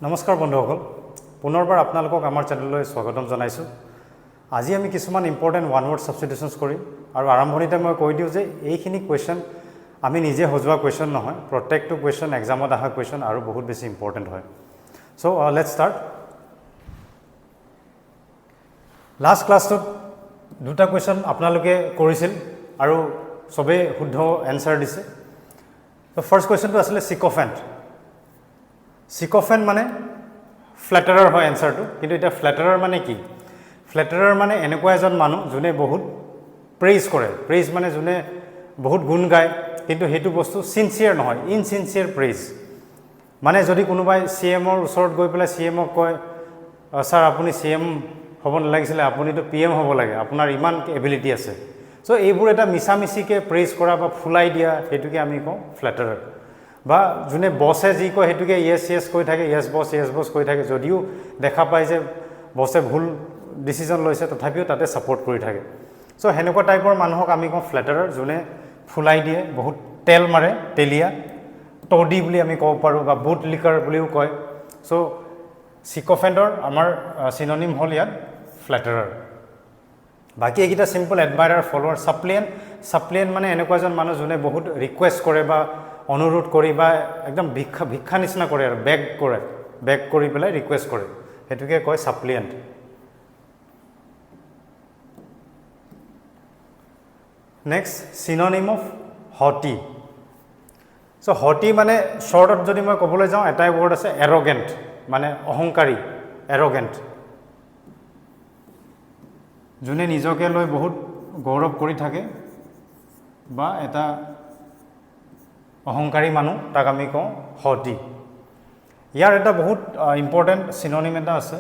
নমস্কাৰ বন্ধুসকল পুনৰবাৰ আপোনালোকক আমাৰ চেনেললৈ স্বাগতম জনাইছো আজি আমি কিছুমান ইম্পৰ্টেন্ট ওৱান ৱৰ্ড সাবস্টিটিউশনছ কৰিম আৰু আৰম্ভণিতে মই কৈ দিও যে এইখিনি কোৱেশ্চন আমি নিজে হজোৱা কোৱেশ্চন নহয় প্ৰত্যেকটো কোৱেশ্চন এক্সামত আহা কোৱেশ্চন আৰু বহুত বেছি ইম্পৰ্টেন্ট হয় সো লেটস ষ্টাৰ্ট লাষ্ট ক্লাছটোত দুটা কোৱেশ্চন আপোনালোকে কৰিছিল আৰু সবে শুদ্ধ এনসাৰ দিছে তো ফাৰ্স্ট কোৱেশ্চনটো আছিল সিকোফেন্ট সিকোফেন্ট মানে ফ্ল্যাটাৰাৰ হয় এনসাৰটো কিন্তু এটা ফ্ল্যাটাৰাৰ মানে কি ফ্ল্যাটাৰাৰ মানে এনেকুৱা এজন মানুহ যোনে বহুত প্ৰেইজ কৰে প্ৰেইজ মানে যোনে বহুত গুণ গায় কিন্তু হেতু বস্তু সিনসিয়াৰ নহয় ইনসিনসিয়াৰ প্ৰেইজ মানে যদি কোনোবাই সিএমৰ ওচৰত গৈ পেলাই সিএমক কয় স্যার আপুনি সিএম হ'ব নালাগিছিল আপুনি তো পিএম হ'ব লাগে আপোনাৰ ইমান এবিলিটি আছে সো এইবোৰ এটা মিছামিছিকে প্ৰেইজ কৰা বা ফুলাই দিয়া হেতুকে আমি কওঁ ফ্ল্যাটারার বা যোনে বসে যি কয় হেতুকে ইয়েস ইয়েস কৈ থাকে ইয়েস বস কৈ থাকে যদিও দেখা পায় যে বসে ভুল ডিসিশন লৈছে তথাপিও তাতে সাপোর্ট কৰি থাকে সো হেনেকুৱা টাইপৰ মানুহক আমি কওঁ ফ্ল্যাটাৰাৰ যোনে ফুলাই দিয়ে বহুত তেল মাৰে তেলিয়া টডি বুলি আমি ক'ব পাৰো বা বুট লিকাৰ বুলিও কয় সো সিকোফেন্টৰ আমাৰ সিনোনিম হল ইয়াত ফ্ল্যাটাৰাৰ বাকি এইটা সিম্পল এডমায়াৰাৰ ফলোৱাৰ সাপ্লিয়েন্ট মানে এনেকুৱা এজন মানুহ যোনে বহুত ৰিকুৱেষ্ট কৰে বা অনুৰোধ কৰি বা একদম ভিক্ষা নিচিনা কৰে আৰু বেগ কৰি পেলাই ৰিকুৱেষ্ট কৰে হেতুকে কয় suppliant next synonym of haughty so haughty মানে শৰ্টত যদি মই ক'বলৈ যাওঁ এটাই ৱৰ্ড আছে এৰোগেন্ট মানে অহংকাৰী এৰোগেন্ট যোনে নিজকে লৈ বহুত গৌৰৱ কৰি থাকে বা এটা অহংকাৰী মানুহ তাক আমি কওঁ হটি ইয়াৰ এটা বহুত ইম্পৰ্টেন্ট সিনোনিম এটা আছে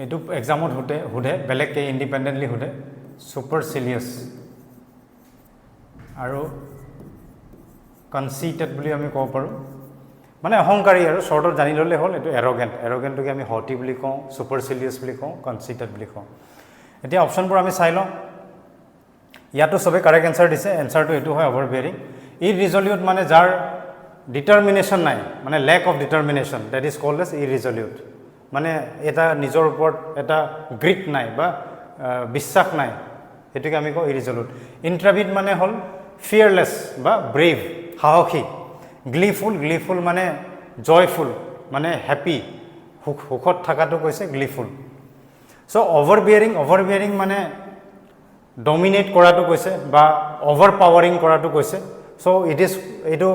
এটো এক্সামত হুদে বেলেগকে ইন্ডিপেন্ডেন্টলি হুদে সুপাৰচিলিয়াছ আৰু কনসিটেড বুলি আমি ক'ব পাৰো মানে অহংকাৰী আৰু শৰ্টত জানি ললে হল এটো এৰোগেন্টকে আমি হটি বুলি কওঁ সুপাৰচিলিয়াছ বুলি কওঁ কনসিটেড বুলি কওঁ এতিয়া অপচনবোৰ আমি চাই লওঁ ইয়াতো সবে কাৰেক্ট এনসাৰ দিছে এনসাৰটো এটো হয় ওভাৰবিয়াৰিং ইৰিজলিউট মানে যাৰ ডিটাৰমিনেশন নাই মানে lack of determination that is called as irresolute মানে এটা নিজৰ ওপৰত এটা গ্ৰিট নাই বা বিশ্বাস নাই হেতুকে আমি কওঁ ইৰিজলিউট ইন্ট্ৰাভিট মানে হল ফিয়ারলেস বা ব্রেভ সাহসী গ্লিফুল মানে জয়ফুল মানে হ্যাপি সুখত থাকাটো কৈছে গ্লিফুল সো ওভারবিয়ারিং মানে ডমিনেট কৰাটো কৈছে বা ওভাৰপাৱাৰিং কৰাটো কৈছে সো এটো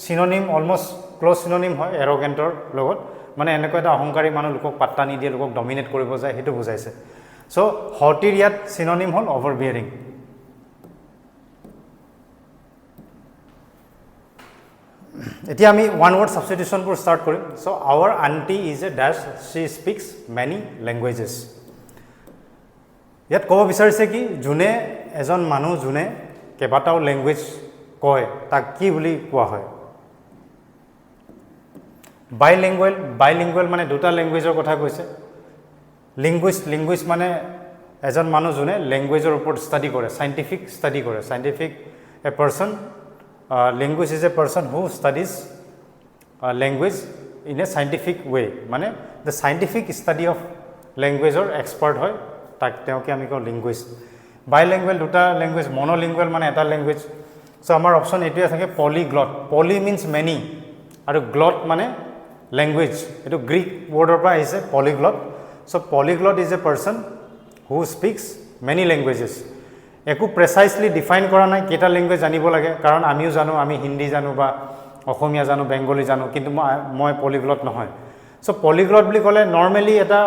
সিনোনিম অলমোস্ট ক্লোজ সিনোনিম হয় এৰোগেন্টৰ লগত মানে এনেকুৱা এটা অহংকাৰী মানুহ লোকক পাত্তা নিদিয়ে লোকক ডমিনেট কৰিব যায় হেতু বুজাইছে সো হটিৰ ইয়াত সিনোনিম হল ওভাৰবিয়াৰিং এতিয়া আমি ওৱান ৱৰ্ড সাবস্টিটিউশনবোৰ স্টাৰ্ট কৰিম so our aunty is a dash she speaks many languages ইয়াত ক'ব বিচাৰিছে কি যোনে এজন মানুহ যোনে কেইবাটাও ল্যাঙ্গুৱেজ কয় তাক কি বুলি কোৱা হয় বাইলিঙ্গুৱেল মানে দুটা ল্যাঙ্গুৱেজৰ কথা কৈছে লিঙ্গুইষ্ট মানে এজন মানুহ যোনে ল্যাঙ্গুৱেজৰ ওপৰত ষ্টাডি কৰে সাইন্টিফিক ষ্টাডি কৰে এ person linguist is a person who studies language in a scientific way মানে the scientific study of language or expert হয় তাক তেওকে আমি কওঁ linguist bilingual দুটা language monolingual মানে এটা language সো আমাৰ অপচন এটোৱে থাকে polyglot poly means many আৰু glot মানে language এটো গ্ৰীক ৱৰ্ডৰ পৰা আহিছে polyglot so polyglot is a person who speaks many languages একো প্ৰেসাইজলি ডিফাইন কৰা নাই কেটা ল্যাঙ্গুৱেজ জানিব লাগে কাৰণ আমিও জানো আমি হিন্দী জানো বা অসমীয়া জানো বেঙ্গলী জানো কিন্তু মই পলিগ্লট নহয় সো পলিগ্লট বুলি ক'লে নরমালি এটা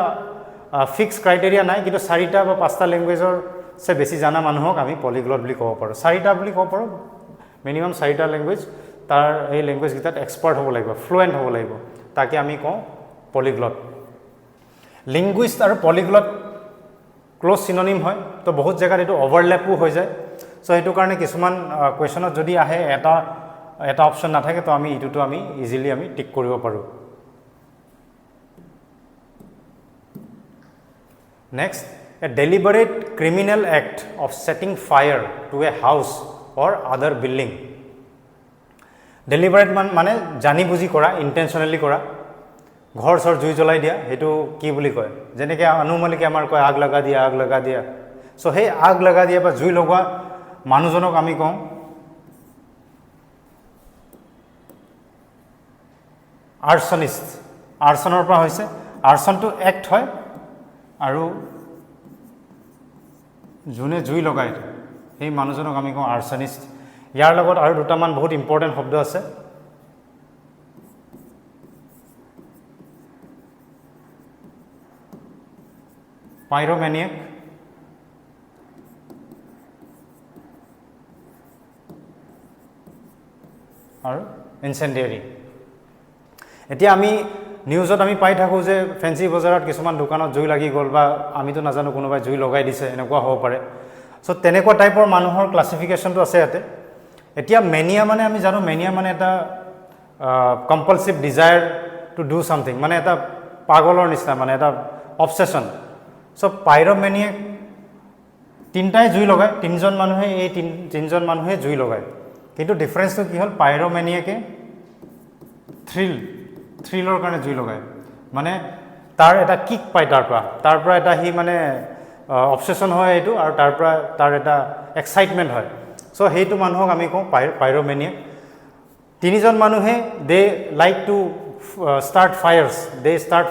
ফিক্স ক্ৰাইটেৰিয়া নাই কিন্তু চাৰিটা বা পাঁচটা ল্যাঙ্গুৱেজৰ সে বেছি জানা মানুহক আমি পলিগ্লট বুলি ক'ব পাৰো চাৰিটা বুলি ক'ব পাৰো মিনিমাম চাৰিটা ল্যাঙ্গুৱেজ তাৰ এই ল্যাঙ্গুৱেজ গিটাত এক্সপাৰ্ট হ'ব লাগিব ফ্লুৱেন্ট হ'ব লাগিব তাকে আমি কওঁ পলিগ্লট লিঙ্গুইষ্ট আৰু পলিগ্লট ক্লোজ সিনোনিম হয় তো বহুত জায়গাত এটো ওভাৰল্যাপও হৈ যায় সো এটো কাৰণে কিছুমান কোৱেশ্চনত যদি আহে এটা অপচন নাথাকে তো আমি ইটোটো আমি ইজিলি আমি টিক কৰিব পাৰো next a deliberate criminal act of setting fire to a house or other building deliberate মানে জানি বুজি কৰা, ইণ্টেনশ্যনেলি কৰা, ঘৰ চৰ জুই জ্বলাই দিয়া, সেইটো কি বুলি কয়? যেনেকৈ অনুমানিকে আমাৰ কয় আগ লগা দিয়া, আগ লগা দিয়া। চ' সেই আগ লগা দিয়া বা জুই লগোৱা মানুহজনক আমি কওঁ আৰ্চনিষ্ট। আৰ্চনৰ পৰা হৈছে, আৰ্চনটো এক্ট হয় আৰু যোনে জুই লগায় সেই মানুহজনক আমি কওঁ আৰ্চনিষ্ট। ইয়াৰ লগত আৰু দুটামান বহুত ইম্পৰ্টেণ্ট শব্দ আছে। পাইৰোমেনিয়াক আৰু ইনচেন্ডিয়াৰী। এতিয়া আমি নিউজত আমি পাই থাকোঁ যে ফেঞ্চি বজাৰত কিছুমান দোকানত জুই লাগি গ'ল বা আমিতো নাজানো কোনোবাই জুই লগাই দিছে, এনেকুৱা হ'ব পাৰে। চ' তেনেকুৱা টাইপৰ মানুহৰ ক্লাছিফিকেশ্যনটো আছে ইয়াতে। এতিয়া মেনিয়া মানে আমি জানো, মেনিয়া মানে এটা কম্পালচিভ ডিজায়াৰ টু ডু ছামথিং, মানে এটা পাগলৰ নিচিনা, মানে এটা অবছেশ্যন। চ' পাইৰোমেনিয়াক তিনিটাই জুই লগায়, তিনিজন মানুহে, এই তিনিজন মানুহে জুই লগায়। কিন্তু ডিফাৰেঞ্চটো কি হ'ল, পাইৰোমেনিয়াকে থ্ৰিলৰ কাৰণে জুই লগায়, মানে তাৰ এটা কিক পায়, তাৰ পৰা এটা সি মানে অবছেশ্যন হয় এইটো, আৰু তাৰ পৰা তাৰ এটা এক্সাইটমেণ্ট হয়। চ' সেইটো মানুহক আমি কওঁ পাইৰোমেনিয়াক। তিনিজন মানুহে দে লাইক টু ষ্টাৰ্ট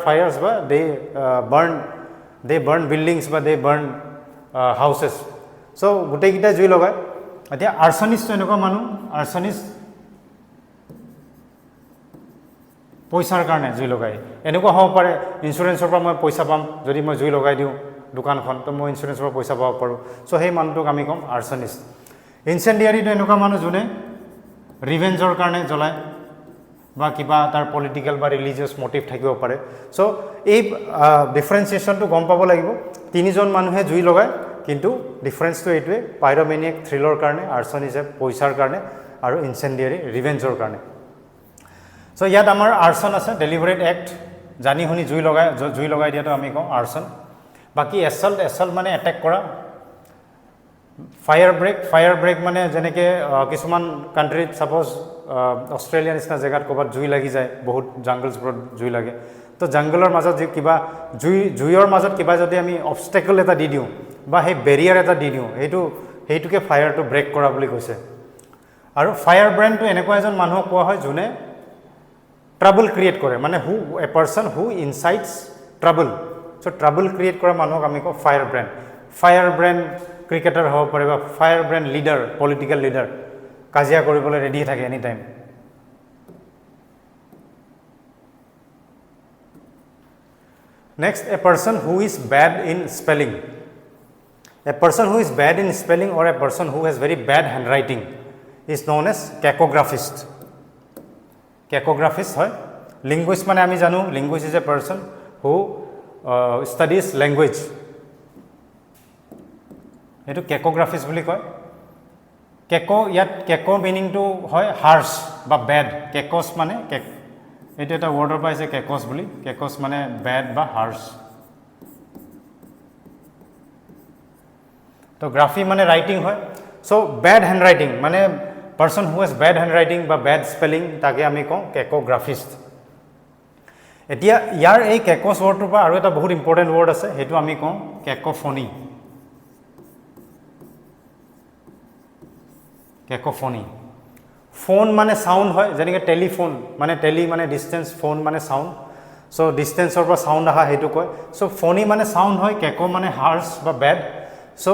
ফায়াৰ্ছ বা দে বাৰ্ণ বিল্ডিংছ বা দে বাৰ্ণ হাউচেছ। চ' গোটেইকেইটাই জুই লগায়। এতিয়া আৰ্চনিষ্টটো এনেকুৱা মানুহ, আৰ্চনিষ্ট পইচাৰ কাৰণে জুই লগায়। এনেকুৱা হ'ব পাৰে ইঞ্চুৰেঞ্চৰ পৰা মই পইচা পাম, যদি মই জুই লগাই দিওঁ দোকানখন, তো মই ইঞ্চুৰেঞ্চৰ পৰা পইচা পাব পাৰোঁ। চ' সেই মানুহটোক আমি ক'ম আৰ্চনিষ্ট। ইনচেন্ডিয়াৰীটো এনেকুৱা মানুহ যোনে ৰিভেঞ্জৰ কাৰণে জ্বলায় বা কিবা তাৰ পলিটিকেল বা ৰিলিজিয়াছ মটিভ থাকিব পাৰে। চ' এই ডিফাৰেঞ্চিয়েশ্যনটো গম পাব লাগিব। তিনিজন মানুহে জুই লগায়, কিন্তু ডিফাৰেঞ্চটো এইটোৱে, পাইৰোমেনিয়াক থ্ৰিলৰ কাৰণে, আৰ্চনিজে পইচাৰ কাৰণে, আৰু ইনচেন্ডিয়াৰী ৰিভেঞ্জৰ কাৰণে। চ' ইয়াত আমাৰ আৰ্চন আছে, ডেলিভাৰেট এক্ট, জানি শুনি জুই লগাই দিয়াটো আমি কওঁ আৰ্চন। বাকী এছল্ট মানে এটেক কৰা। ফায়াৰ ব্ৰেক মানে যেনেকৈ কিছুমান কাণ্ট্ৰিত, ছাপ'জ অষ্ট্ৰেলিয়াৰ নিচিনা জেগাত ক'ৰবাত জুই লাগি যায়, বহুত জাংগলছবোৰত জুই লাগে, তো জাংগলৰ মাজত যি কিবা জুইৰ মাজত কিবা যদি আমি অবষ্টেকল এটা দি দিওঁ বা সেই বেৰিয়াৰ এটা দি দিওঁ, সেইটোকে ফায়াৰটো ব্ৰেক কৰা বুলি কৈছে। আৰু ফায়াৰ ব্ৰেণ্ডটো এনেকুৱা এজন মানুহক কোৱা হয় যোনে ট্ৰাবল ক্ৰিয়েট কৰে, মানে a person who incites trouble. So' trouble create কৰা মানুহক আমি কওঁ firebrand. Firebrand cricketer হ'ব পাৰে বা firebrand leader, political leader, কাজিয়া কৰিবলৈ ৰেডি থাকে anytime. Next, a person who is bad in spelling. A person who is bad in spelling or a person who has very bad hand writing is known as cacographist. Cacographist হয়। Linguist মানে আমি জানো, লিংগুইষ্ট is a person who studies language, সেইটো কেকোগ্ৰাফিষ্ট বুলি কয়। ইয়াত কেকো মিনিংটো হয় হাৰ্ছ বা বেড। কেকছ মানে এইটো এটা ৱৰ্ডৰ পৰা আহিছে কেকছ বুলি, কেকছ মানে বেড বা হাৰ্ছ। তো গ্ৰাফি মানে ৰাইটিং হয়। চ' বেড হেণ্ড ৰাইটিং মানে person who has bed hand writing বা বেড স্পেলিং, তাকে আমি কওঁ কেকোগ্ৰাফিষ্ট। এতিয়া ইয়াৰ এই কেকছ ৱৰ্ডটোৰ পৰা আৰু এটা বহুত ইম্পৰ্টেণ্ট ৱৰ্ড আছে, সেইটো আমি কওঁ কেকোফনি। কেকোফনি। ফোন মানে চাউণ্ড হয়, যেনেকৈ টেলিফোন মানে টেলি মানে ডিষ্টেঞ্চ, ফোন মানে চাউণ্ড। চ' ডিষ্টেঞ্চৰ পৰা চাউণ্ড অহা সেইটো কয়। চ' ফনি মানে চাউণ্ড হয়, কেকো মানে হাৰ্ছ বা bad. So'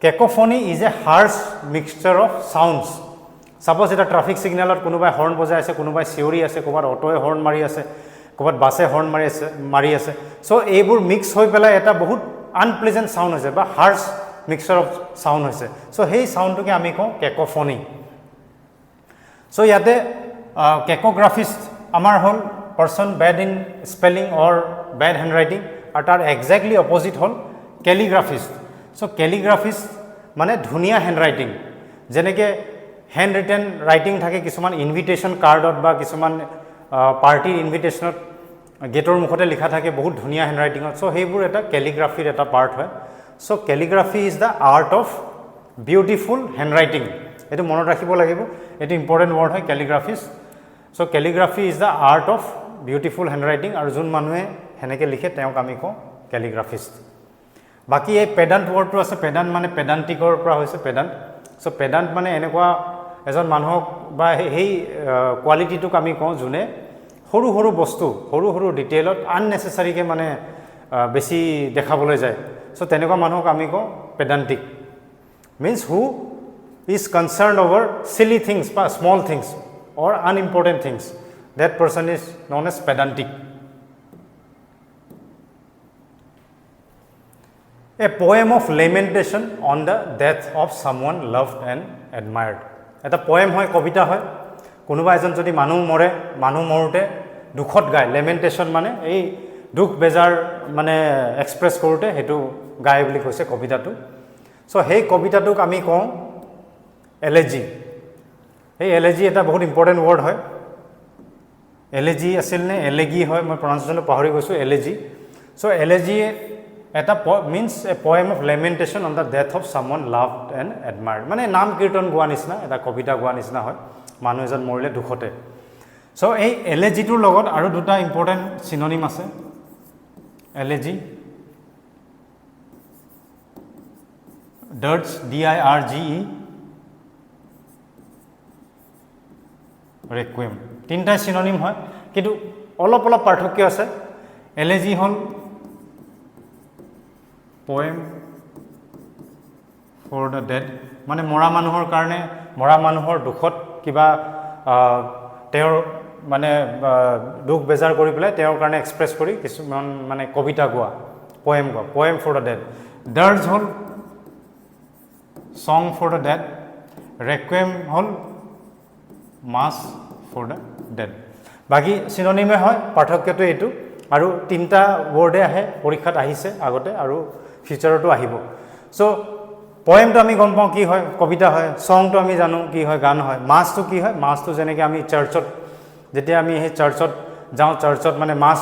cacophony is a harsh mixture of sounds. Suppose এটা ট্ৰাফিক ছিগনেলত কোনোবাই হৰ্ণ বজাই আছে, কোনোবাই চিঞৰি আছে, ক'ৰবাত অ'টোৱে হৰ্ণ মাৰি আছে, ক'ৰবাত বাছে হৰ্ণ মাৰি আছে। চ' এইবোৰ মিক্স হৈ পেলাই এটা বহুত আনপ্লেজেণ্ট চাউণ্ড হৈছে বা হাৰ্ছ মিক্সচাৰ অফ চাউণ্ড হৈছে। চ' সেই চাউণ্ডটোকে আমি কওঁ কেকোফনি। চ' ইয়াতে কেকোগ্ৰাফিষ্ট আমাৰ হ'ল person bad in spelling or bad hand writing, আৰু তাৰ একজেক্টলি অপজিট হ'ল কেলিগ্ৰাফিষ্ট। চ' কেলিগ্ৰাফিষ্ট মানে ধুনীয়া হেণ্ড ৰাইটিং, যেনেকৈ হেণ্ড ৰিটেন ৰাইটিং থাকে কিছুমান ইনভিটেশ্যন কাৰ্ডত বা কিছুমান পাৰ্টিৰ ইনভিটেশ্যনত গেটৰ মুখতে লিখা থাকে বহুত ধুনীয়া হেণ্ড ৰাইটিঙত। চ' সেইবোৰ এটা কেলিগ্ৰাফিৰ এটা পাৰ্ট হয়। So' calligraphy is the art of beautiful handwriting. এইটো মনত ৰাখিব লাগিব এইটো ইম্পৰ্টেণ্ট ৱৰ্ড হয় calligraphist so calligraphy is the art of beautiful handwriting আৰু যোন মানুহে হেনেকে লিখে তেওঁক আমি কওঁ ক্যালিগ্ৰাফিষ্ট বাকি এই পেডান্ট ৱৰ্ডটো আছে পেডান্ট মানে পেডান্টিকৰ পৰা হৈছে পেডান্ট সো পেডান্ট মানে এনেকুৱা এজন মানুহক বা হেই কোৱালিটিটোক আমি কওঁ যোনে সৰু সৰু বস্তু সৰু সৰু ডিটেইলত আননেসেসাৰী কে মানে বেছি দেখাবলৈ যায় সো তেনেকুৱা মানুহক আমি কওঁ pedantic means who is concerned over silly things বা small things or unimportant things that person is known as pedantic a poem of lamentation on the death of someone loved and admired এটা poem হয় কবিতা হয় কোনোবা এজন যদি মানুহ মৰোতে দুখত গায় lamentation মানে এই দুখ বেজাৰ মানে এক্সপ্ৰেছ কৰোতে হেতু গায় বুলি কৈছে কবিতাটো সো হেই কবিতাটোক আমি কওঁ এলেজি এই এলেজি এটা বহুত ইম্পৰ্টেণ্ট ৱৰ্ড হয় এলেজি আছিল নে এলেগি হয় মই প্ৰনাউন্সিয়েশ্যনটো পাহৰি গৈছো এলেজি সো এলেজি এটা means a poem of lamentation on the death of someone loved and admired মানে নাম কীৰ্তন গোৱা নিচিনা এটা কবিতা গোৱা নিচিনা হয় মানুহ এজন মৰিলে দুখতে সো এই এলেজিটোৰ লগত আৰু দুটা ইম্পৰ্টেণ্ট সিনোনিম আছে এলেজি dirge dirge requiem তিনটা সিনোনিম হয় কিন্তু অলপ অলপ পাৰ্থক্য আছে elegy hall poem for the dead মানে মৰা মানুহৰ কাৰণে মৰা মানুহৰ দুখত কিবা তেওঁৰ মানে দুখ বেজাৰ কৰি পেলাই তেওঁৰ কাৰণে এক্সপ্ৰেছ কৰি কিছুমান মানে কবিতা গোৱা poem for the dead dirge hall song for the dead requiem hol mass for the dead বাকি সিনোনিমে হয় পাৰ্থক্যটো এটো আৰু তিনটা ওয়াৰ্ডে আহে পৰীক্ষাত আহিছে আগতে আৰু ফিউচাৰটো আহিব সো পোয়েমটো আমি গম পাওঁ কি হয় কবিতা হয় সংটো আমি জানো কি হয় গান হয় মাসটো কি হয় মাসটো যেনেকৈ আমি চাৰ্চত যেতিয়া আমি এই চাৰ্চত যাওঁ চাৰ্চত মানে মাস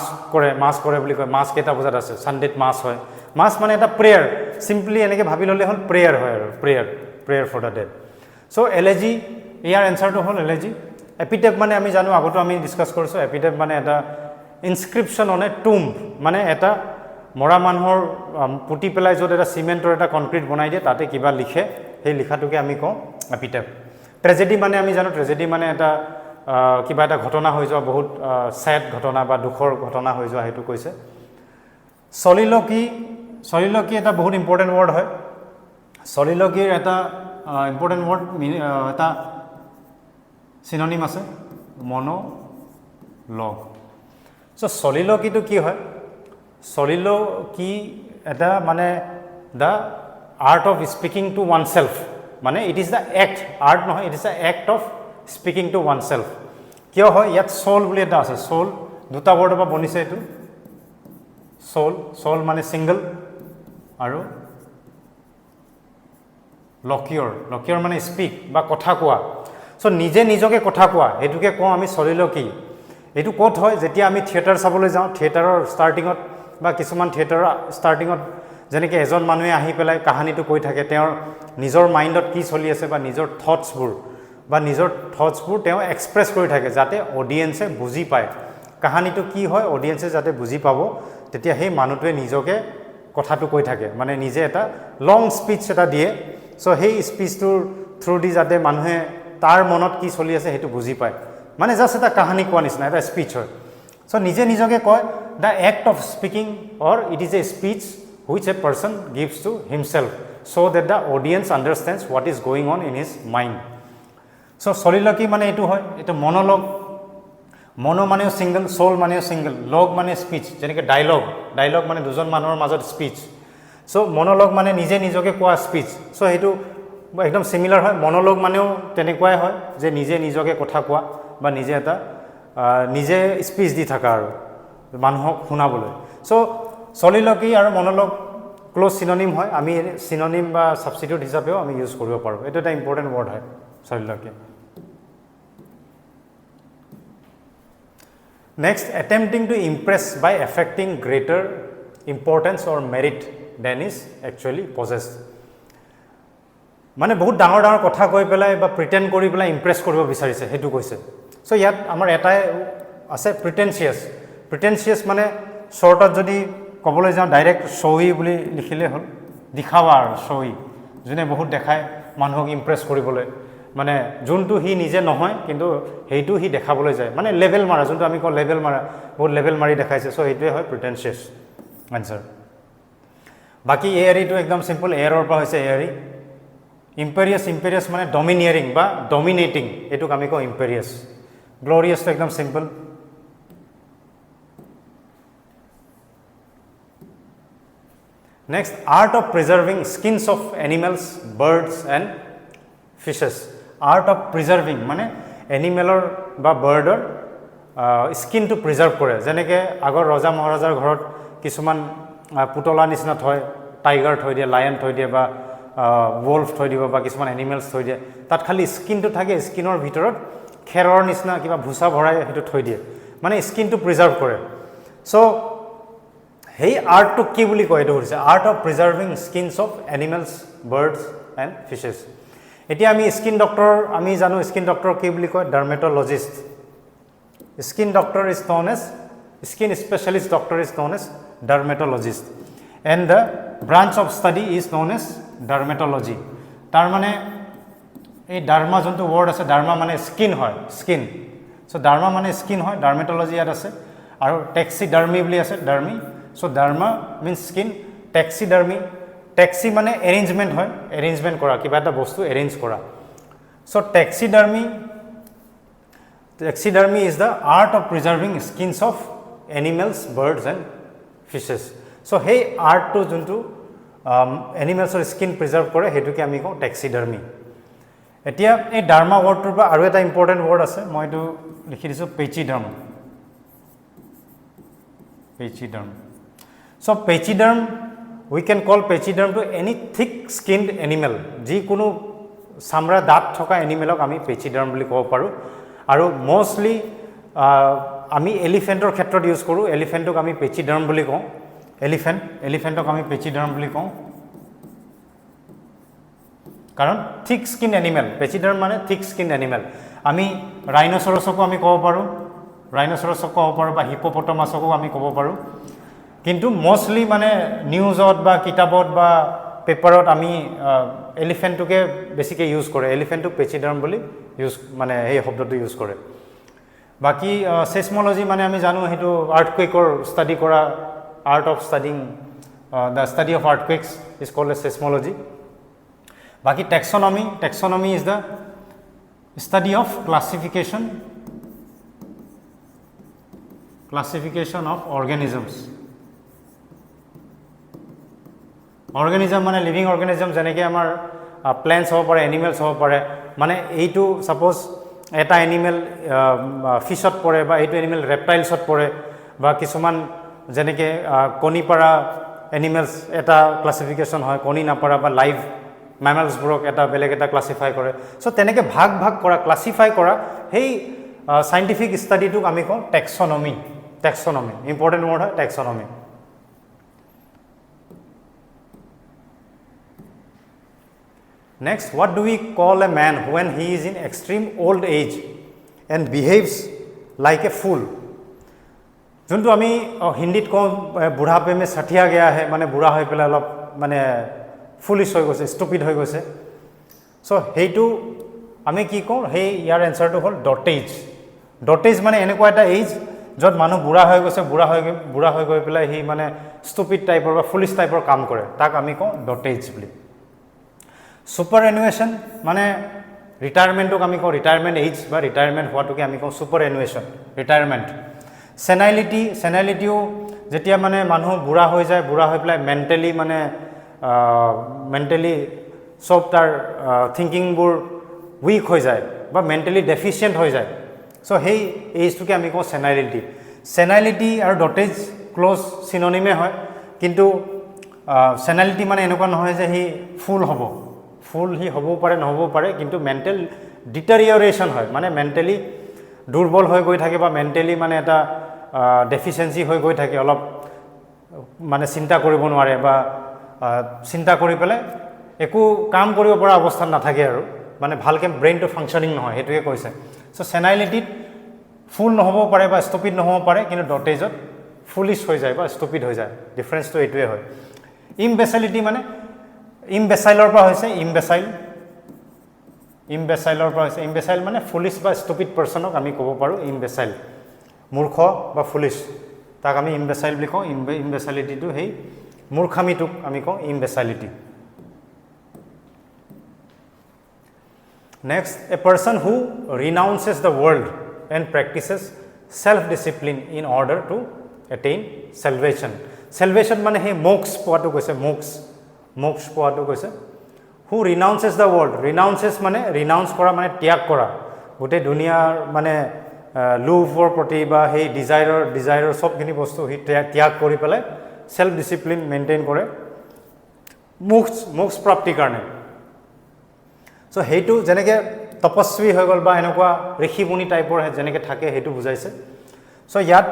কৰে বুলি কয় মাস কেইটা বজাত আছে সানডেত মাস হয় মাস মানে এটা প্ৰেয়াৰ সিম্পলি এনেকৈ ভাবি ললে হল প্ৰেয়াৰ হয় আৰু prayer for the dead so elegy ইয়াৰ এনসাৰটো হল এলেজি এপিটেপ মানে আমি জানো আগতো আমি ডিসকাস কৰিছো এপিটেপ মানে এটা ইনস্ক্ৰিপশন অন এ টুম্ব মানে এটা মৰা মানুহৰ পুটি পেলাই যত এটা সিমেন্টৰ এটা কনক্ৰিট বনাই দিয়ে তাতে কিবা লিখে সেই লিখাটোকে আমি কওঁ এপিটেপ ট্ৰেজেডি মানে আমি জানো ট্ৰেজেডি মানে এটা কিবা এটা ঘটনা হৈ যোৱা বহুত স্যাড ঘটনা বা দুখৰ ঘটনা হৈ যোৱা হেতু কৈছে সলিলকি এটা বহুত ইম্পৰ্টেণ্ট ৱৰ্ড হয় সলিলকিৰ এটা ইম্পৰ্টেণ্ট ৱৰ্ড এটা সিনোনিম আছে মনোলগ সো সলিলকিটো কি হয় সলিলকি এটা মানে the art of speaking to oneself মানে it is the act art নহয় it is the act of speaking to oneself কিয় হয় ইয়াত সোল বুলি এটা আছে সোল দুটা ৱৰ্ডৰ পৰা বনিছে এইটো সোল মানে সিঙ্গল আৰু লকিয়ৰ মানে স্পিক বা কথা কোৱা সো নিজে নিজকে কথা কোৱা এটুকে কওঁ আমি সলিলকি এটু ক'ত হয় যেতিয়া আমি থিয়েটাৰ চাবলৈ যাওঁ থিয়েটাৰৰ ষ্টাৰ্টিঙত বা কিছুমান থিয়েটাৰৰ ষ্টাৰ্টিঙত যেনেকৈ এজন মানুহে আহি পেলাই কাহিনীটো কৈ থাকে তেওঁৰ নিজৰ মাইণ্ডত কি চলি আছে বা নিজৰ থটছবোৰ তেওঁ এক্সপ্ৰেছ কৰি থাকে যাতে অডিয়েন্সে বুজি পায় কাহিনীটো কি হয় অডিয়েন্সে যাতে বুজি পাব তেতিয়া সেই মানুহটোৱে নিজকে কথাটো কৈ থাকে মানে নিজে এটা লং স্পিচ এটা দিয়ে সো সেই স্পিচটোৰ থ্ৰু দি যাতে মানুহে তাৰ মনত কি চলি আছে হেতু বুজি পায় মানে জাস্ট এটা কাহিনী কোৱা নিচিনা এটা স্পিচ হয় সো নিজে নিজকে কয় the act of speaking or it is a speech which a person gives to himself so that the audience understands what is going on in his mind so soliloquy মানে এইটো হয় এটা monologue mono মানেও single soul মানেও single log মানে speech যেনেকৈ dialog মানে দুজন মানুহৰ মাজত স্পিচ সো মনোলগ মানে নিজে নিজকে কোৱা স্পিচ সো সেইটো একদম সিমিলাৰ হয় মনোলগ মানেও তেনেকুৱাই হয় যে নিজে নিজকে কথা কোৱা বা নিজে এটা নিজে স্পিচ দি থাকা আৰু মানুহক শুনাবলৈ সো সলিলকি আৰু মনোলগ ক্লোজ সিনোনিম হয় আমি সিনোনিম বা সাবস্টিটিউট হিচাপেও আমি ইউজ কৰিব পাৰোঁ এইটো এটা ইম্পৰ্টেণ্ট ৱৰ্ড হয় সলিলকি Next, attempting to impress by affecting greater importance or merit than is actually possessed. মানে বহুত ডাঙৰ ডাঙৰ কথা কৈ পেলাই বা প্ৰিটেণ্ড কৰি পেলাই ইমপ্ৰেছ কৰিব বিচাৰিছে সেইটো কৈছে চ' ইয়াত আমাৰ এটাই আছে প্ৰিটেনচিয়াছ মানে শ্বৰ্টত যদি ক'বলৈ যাওঁ ডাইৰেক্ট শ্ব'ই বুলি লিখিলে হ'ল দিখাৱা আৰু শ্ব'ই যোনে বহুত দেখায় মানুহক ইমপ্ৰেছ কৰিবলৈ মানে যোনটো সি নিজে নহয় কিন্তু সেইটো সি দেখাবলৈ যায় মানে লেভেল মাৰা যোনটো আমি কওঁ লেভেল মাৰা বহুত লেভেল মাৰি দেখাইছে চ' সেইটোৱে হয় প্ৰিটেনচিয়াছ আনচাৰ বাকী এয়াৰিটো একদম চিম্পল এয়াৰৰ পৰা হৈছে এয়াৰি ইম্পেৰিয়াছ মানে ডমিনিয়াৰিং বা ডমিনেটিং এইটোক আমি কওঁ ইম্পেৰিয়াছ গ্ল'ৰিয়াছটো একদম simple next art of preserving skins of animals birds and fishes art of preserving মানে এনিমেলৰ বা বাৰ্ডৰ স্কিনটো প্ৰিজাৰ্ভ কৰে যেনেকৈ আগৰ ৰজা মহাৰাজাৰ ঘৰত কিছুমান পুতলা নিচিনা থয় টাইগাৰ থৈ দিয়ে লায়ন থৈ দিয়ে বা wolf থৈ দিব বা কিছুমান এনিমেলছ থৈ দিয়ে তাত খালি স্কিনটো থাকে স্কিনৰ ভিতৰত খেৰৰ নিচিনা কিবা ভুচা ভৰাই সেইটো থৈ দিয়ে মানে স্কিনটো প্ৰিজাৰ্ভ কৰে চ' সেই আৰ্টটোক কি বুলি কয় এইটো হৈছে art of preserving skins of animals birds and fishes এতিয়া আমি স্কিন ডক্টৰ আমি জানো স্কিন ডক্টৰ কি বুলি কয় dermatologist skin doctor is known as skin specialist doctor is known as dermatologist and the branch of study is known as dermatology তাৰমানে এই drama যোনটো ৱৰ্ড আছে ডাৰ্মা মানে স্কিন হয় স্কিন চ' ডাৰ্মা মানে স্কিন হয় ডাৰ্মেটলজি ইয়াত আছে আৰু টেক্সিডাৰ্মি বুলি আছে dermy so' derma means skin taxi মানে এৰেঞ্জমেণ্ট হয় এৰেঞ্জমেণ্ট কৰা কিবা এটা বস্তু এৰেঞ্জ কৰা so' taxidermy is the art of preserving skins of animals birds and fishes so' সেই আৰ্টটো যোনটো এনিমেলছৰ স্কিন প্ৰিজাৰ্ভ কৰে সেইটোকে আমি কওঁ টেক্সিডাৰ্মি এতিয়া এই ডাৰ্মা ৱৰ্ডটোৰ পৰা আৰু এটা ইম্পৰ্টেণ্ট ৱৰ্ড আছে মই এইটো লিখি দিছোঁ পেচিডাৰ্ম চ' পেচিডাৰ্ম we can call পেচিডাৰ্ম to any থিক স্কিনড এনিমেল যিকোনো চামৰা দাঁত থকা এনিমেলক আমি পেচিডাৰ্ম বুলি ক'ব পাৰোঁ আৰু মষ্টলি আমি এলিফেণ্টৰ ক্ষেত্ৰত ইউজ কৰোঁ এলিফেণ্টক আমি পেচিডাৰ্ম বুলি কওঁ এলিফেণ্টক আমি পেচিডাৰ্ম বুলি কওঁ কাৰণ থিক স্কিন এনিমেল পেচিডাৰ্ম মানে থিক স্কিন এনিমেল আমি ৰাইন'চৰছকো আমি ক'ব পাৰোঁ বা হিপ'পটমাছকো আমি ক'ব পাৰোঁ কিন্তু মষ্টলি মানে নিউজত বা কিতাপত বা পেপাৰত আমি এলিফেণ্টটোকে বেছিকৈ ইউজ কৰে এলিফেণ্টটোক পেচিডাৰ্ম বুলি মানে সেই শব্দটো ইউজ কৰে বাকী চেছমলজি মানে আমি জানো সেইটো আৰ্থকুৱেকৰ ষ্টাডি কৰা art of studying the study of earthquakes is called a seismology বাকী taxonomy is the study of classification of organisms organism মানে লিভিং অৰ্গেনিজম যেনেকৈ আমাৰ প্লেণ্টছ হ'ব পাৰে এনিমেলছ হ'ব পাৰে মানে এইটো ছাপ'জ এটা এনিমেল ফিছত পৰে বা এইটো এনিমেল ৰেপটাইলছত পৰে বা কিছুমান যেনেকৈ কণী পৰা এনিমেলছ এটা ক্লাছিফিকেশ্যন হয় কণী নাপাৰা বা লাইভ মেমেলছবোৰক এটা বেলেগ এটা ক্লাছিফাই কৰে চ' তেনেকৈ ভাগ কৰা ক্লাছিফাই কৰা সেই চাইণ্টিফিক ষ্টাডিটোক আমি কওঁ টেক্সনমি ইম্পৰ্টেণ্ট ৱৰ্ড হয় টেক্সনমি Next, what do we call a man when he is in extreme old age and behaves like a fool? যোনটো আমি হিন্দীত কওঁ বুঢ়াপে মে ষঠিয়া গয়া হে মানে বুঢ়া হৈ পেলাই অলপ মানে ফুলিছ হৈ গৈছে ষ্টুপিড হৈ গৈছে চ' সেইটো আমি কি কওঁ সেই ইয়াৰ এনচাৰটো হ'ল ডটেজ মানে এনেকুৱা এটা এইজ য'ত মানুহ বুঢ়া হৈ গৈছে বুঢ়া হৈ গৈ পেলাই সি মানে ষ্টুপিড টাইপৰ বা ফুলিছ টাইপৰ কাম কৰে তাক আমি কওঁ ডটেজ বুলি ছুপাৰ এনুৱেশ্যন মানে ৰিটায়াৰমেণ্টক আমি কওঁ ৰিটায়াৰমেণ্ট এইজ বা ৰিটায়াৰমেণ্ট হোৱাটোকে আমি কওঁ ছুপাৰ এনুৱেশ্যন ৰিটায়াৰমেণ্ট চেনাইলিটিও যেতিয়া মানে মানুহ বুঢ়া হৈ যায় বুঢ়া হৈ পেলাই মেণ্টেলি চব তাৰ থিংকিংবোৰ উইক হৈ যায় বা মেণ্টেলি ডেফিচিয়েণ্ট হৈ যায় চ' সেই এইজটোকে আমি কওঁ চেনাইলিটি আৰু ডটেজ ক্ল'জ চিননিমে হয় কিন্তু চেনাইলিটি মানে এনেকুৱা নহয় যে সি ফুল সি হ'বও পাৰে নহ'বও পাৰে কিন্তু মেণ্টেল ডিটাৰিয়ৰেশ্যন হয় মানে মেণ্টেলি দুৰ্বল হৈ গৈ থাকে বা মেণ্টেলি মানে এটা ডেফিচিয়েঞ্চি হৈ গৈ থাকে অলপ মানে চিন্তা কৰিব নোৱাৰে বা চিন্তা কৰি পেলাই একো কাম কৰিব পৰা অৱস্থাত নাথাকে আৰু মানে ভালকে ব্ৰেইনটো ফাংচনিং নহয় হেতুৱে কৈছে সো সেনাইলিটিত ফুল নহব পাৰে বা ষ্টুপিড নহব পাৰে কিন্তু ডটেজত ফুলিশ হৈ যায় বা ষ্টুপিড হৈ যায় ডিফাৰেন্সটো এটোৱে হয় ইমবেসাইলিটি মানে ইমবেসাইলৰ পৰা হৈছে ইমবেসাইলৰ পৰা হৈছে ইমবেসাইল মানে ফুলিশ বা ষ্টুপিড পাৰসনক আমি ক'ব পাৰো ইমবেসাইল মূৰ্খ বা ফুলিশ তাক আমি ইমবেসাইল বুলি কওঁ ইমবেসাইলিটিটো হেই মূৰ্খামিটোক আমি কওঁ ইমবেসাইলিটি Next, a person who renounces the world and practices self-discipline in order to attain salvation. Salvation মানে হে মোক্ষ পোৱাটো কৈছে মোক্ষ পোৱাটো কৈছে who renounces the world renounces মানে renounce কৰা মানে ত্যাগ কৰা গোটেই দুনিয়াৰ মানে লোভৰ প্ৰতি বা হে ডিজায়াৰৰ সবখিনি বস্তু হি ত্যাগ কৰি পেলাই সেলফ ডিসিপ্লিন মেইনটেইন কৰে মোক্ষ প্ৰাপ্তিৰ কাৰণে সো হেইটো যেনেকে তপস্বী হৈ গল বা এনেকুৱা ঋষিমুনি টাইপৰ যেনেকে থাকে হেইটো বুজাইছে সো ইয়াত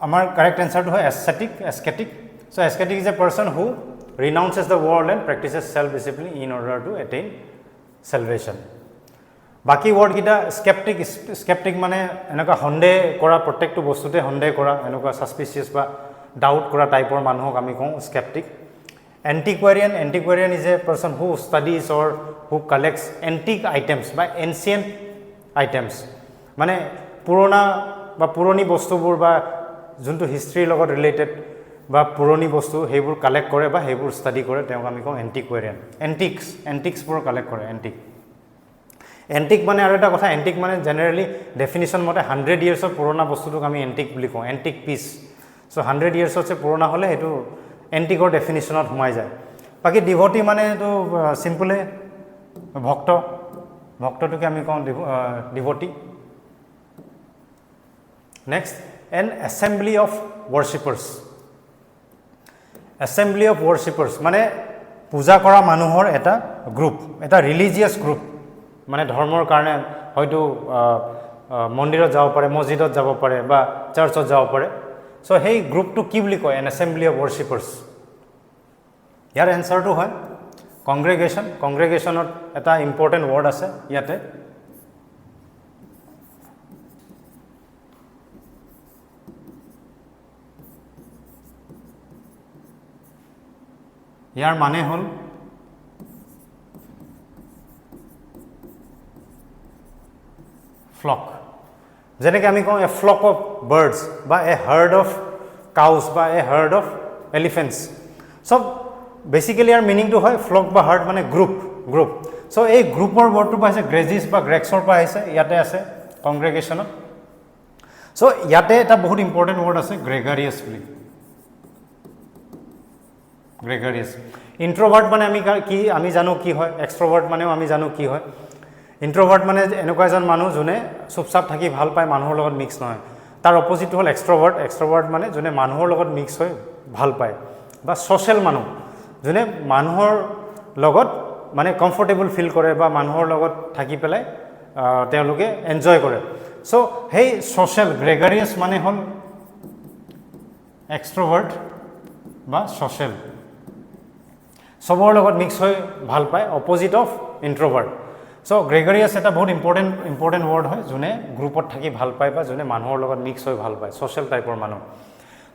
আমাৰ কাৰেক্ট আনসাৰটো হয় ascetic so ascetic is a person who renounces the world and practices self discipline in order to attain salvation বাকি ওয়ার্ড কিটা skeptic মানে এনেকুৱা সন্দেহ কৰা প্ৰত্যেকটো বস্তুতে সন্দেহ কৰা এনেকুৱা সাসপিশিয়াস বা ডাউট কৰা টাইপৰ মানুহক আমি কওঁ skeptic Antiquarian is a person who studies or who collects antique items by ancient items. মানে পুৰণা বা পুৰণি বস্তুবোৰ বা যোনটো হিষ্ট্ৰীৰ লগত ৰিলেটেড বা পুৰণি বস্তু হেইবোৰ কালেক্ট কৰে বা হেইবোৰ ষ্টাডি কৰে তেওঁক আমি কওঁ antiquarian. Antiques বোৰ কালেক্ট কৰে antique মানে আৰু এটা কথা antique মানে জেনাৰেলি ডেফিনিশন মতে 100 ইয়াৰ্ছৰ পুৰণা বস্তুটোক আমি antique বুলি কওঁ antique piece. So 100 ইয়াৰ্ছ হচ্ছে পুৰণা হলে হেতু এন্টিকৰ ডেফিনিশনত সোমাই যায় বাকি ডিভোটি মানে তো সিম্পলে ভক্তটোকে আমি কওঁ devotee next an assembly of worshippers মানে পূজা কৰা মানুহৰ এটা গ্ৰুপ এটা ৰিলিজিয়াছ গ্ৰুপ মানে ধৰ্মৰ কাৰণে হয়তো মন্দিৰত যাব পাৰে মছজিদত যাব পাৰে বা চাৰ্চত যাব পাৰে So, hey group to কি বুলি কয় an assembly of worshippers. ইয়াৰ এনসাৰটো হয় congregationত এটা ইম্পৰ্টেন্ট ওয়াৰ্ড আছে ইয়াতে ইয়াৰ মানে হল flock যেনেকৈ আমি কওঁ a flock of birds বা a herd of cows বা a herd of elephants so basically our meaning to হয় flock বা herd মানে group so এই গ্ৰুপৰ wordটো পাইছে গ্ৰেজিছ বা গ্ৰেক্সৰ পৰা আহিছে ইয়াতে আছে কংগ্ৰেগেশ্যনত so ইয়াতে এটা বহুত ইম্পৰ্টেন্ট word আছে gregarious বুলি gregarious introvert মানে আমি জানো কি হয় extrovert মানেও আমি জানো কি হয় ইন্ট্রোভার্ট মানে এনেকুৱা এজন মানুহ যোনে চুপচাপ থাকি ভাল পায় মানুহৰ লগত মিক্স নহয় তাৰ অপোজিট হ'ল এক্সট্ৰোভাৰ্ট মানে যোনে মানুহৰ লগত মিক্স হৈ ভাল পায় বা সোশ্যাল মানুহ যোনে মানুহৰ লগত মানে কমফৰ্টেবল ফিল কৰে বা মানুহৰ লগত থাকি পেলাই তেওঁলোকে এনজয় কৰে সো হেই সোশ্যাল গ্ৰেগাৰিয়াছ মানে হ'ল এক্সট্ৰোভাৰ্ট বা সোশ্যাল সবৰ লগত মিক্স হৈ ভাল পায় অপোজিট অফ ইন্ট্ৰোভাৰ্ট So gregarious এটা বহুত ইম্পৰ্টেন্ট ওয়াৰ্ড হয় যোনে গ্ৰুপত থাকি ভাল পায় বা যোনে মানুহৰ লগত মিক্স হৈ ভাল পায় সোশ্যাল টাইপৰ মানুহ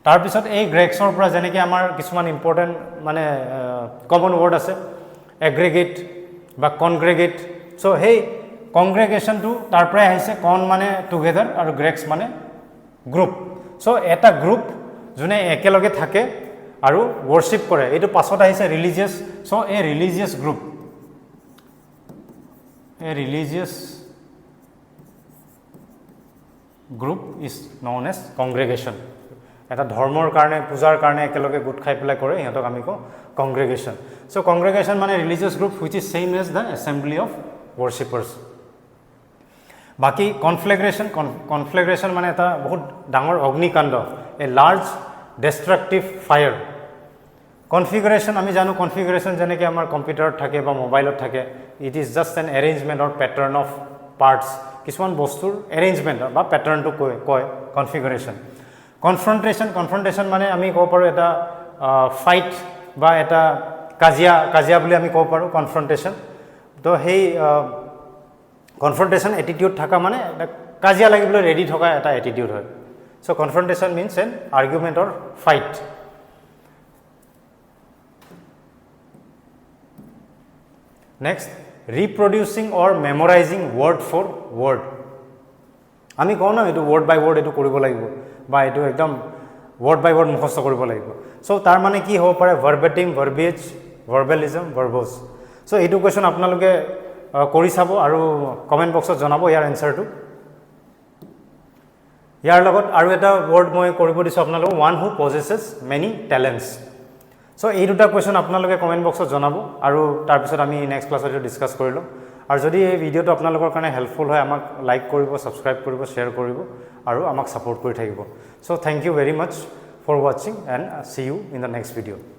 তাৰ পিছত এই গ্ৰেক্সৰ পৰা যেনেকৈ আমাৰ কিছুমান ইম্পৰ্টেন্ট মানে কমন ওয়াৰ্ড আছে এগ্ৰিগেট বা কনগ্ৰেগেট সো হেই কংগ্ৰেগেশ্যনটো তাৰ পৰাই আহিছে কন মানে টুগেদাৰ আৰু গ্ৰেক্স মানে গ্ৰুপ সো এটা গ্ৰুপ যোনে একেলগে থাকে আৰু worship কৰে এইটো পাছত আহিছে religious so A religious group A religious group is known as congregation. এটা ধৰ্মৰ কাৰণে পূজাৰ কাৰণে একেলগে গোট খাই পেলাই কৰে ইহঁতক আমি কওঁ congregation. So congregation মানে religious group which is same as the assembly of worshippers. বাকি conflagration মানে এটা বহুত ডাঙৰ অগ্নিকাণ্ড a large destructive fire. Configuration আমি জানো configuration যেনেকৈ আমাৰ কম্পিউটাৰত থাকে বা মোবাইলত থাকে it is just an arrangement or pattern of parts কিছুমান বস্তুৰ arrangement বা প্যাটাৰ্নটো কয় confrontation মানে আমি ক'ব পাৰো এটা ফাইট বা এটা কাজিয়া বুলি আমি ক'ব পাৰোঁ কনফ্ৰণ্টেশ্যন তো সেই কনফ্ৰণ্টেশ্যন এটিটিউড থকা মানে কাজিয়া লাগিবলৈ ৰেডি থকা এটা এটিটিউড হয় so' confrontation means an argument or fight next reproducing or memorizing word for word আমি কওঁ ন এইটো ৱৰ্ড বাই ৱৰ্ড এইটো কৰিব লাগিব বা এইটো একদম ৱৰ্ড বাই ৱৰ্ড মুখস্থ কৰিব লাগিব চ' তাৰ মানে কি হ'ব পাৰে ভাৰ্বেটিম ভাৰ্বিয়েজ ভাৰ্বেলিজম ভাৰ্বছ চ' এইটো কুৱেশ্যন আপোনালোকে কৰি চাব আৰু কমেণ্ট বক্সত জনাব ইয়াৰ এনচাৰটো ইয়াৰ লগত আৰু এটা ৱৰ্ড মই কৰিব দিছোঁ আপোনালোকক ওৱান হু পজেছেছ মেনি টেলেণ্টছ চ' এই দুটা কুৱেশ্যন আপোনালোকে কমেণ্ট বক্সত জনাব আৰু তাৰপিছত আমি নেক্সট ক্লাছত এইটো ডিছকাছ কৰি ল'ম আৰু যদি এই ভিডিঅ'টো আপোনালোকৰ কাৰণে হেল্পফুল হয় আমাক লাইক কৰিব ছাবস্ক্ৰাইব কৰিব শ্বেয়াৰ কৰিব আৰু আমাক ছাপোৰ্ট কৰি থাকিব so' thank you very much for ৱাচিং and see you in the next video'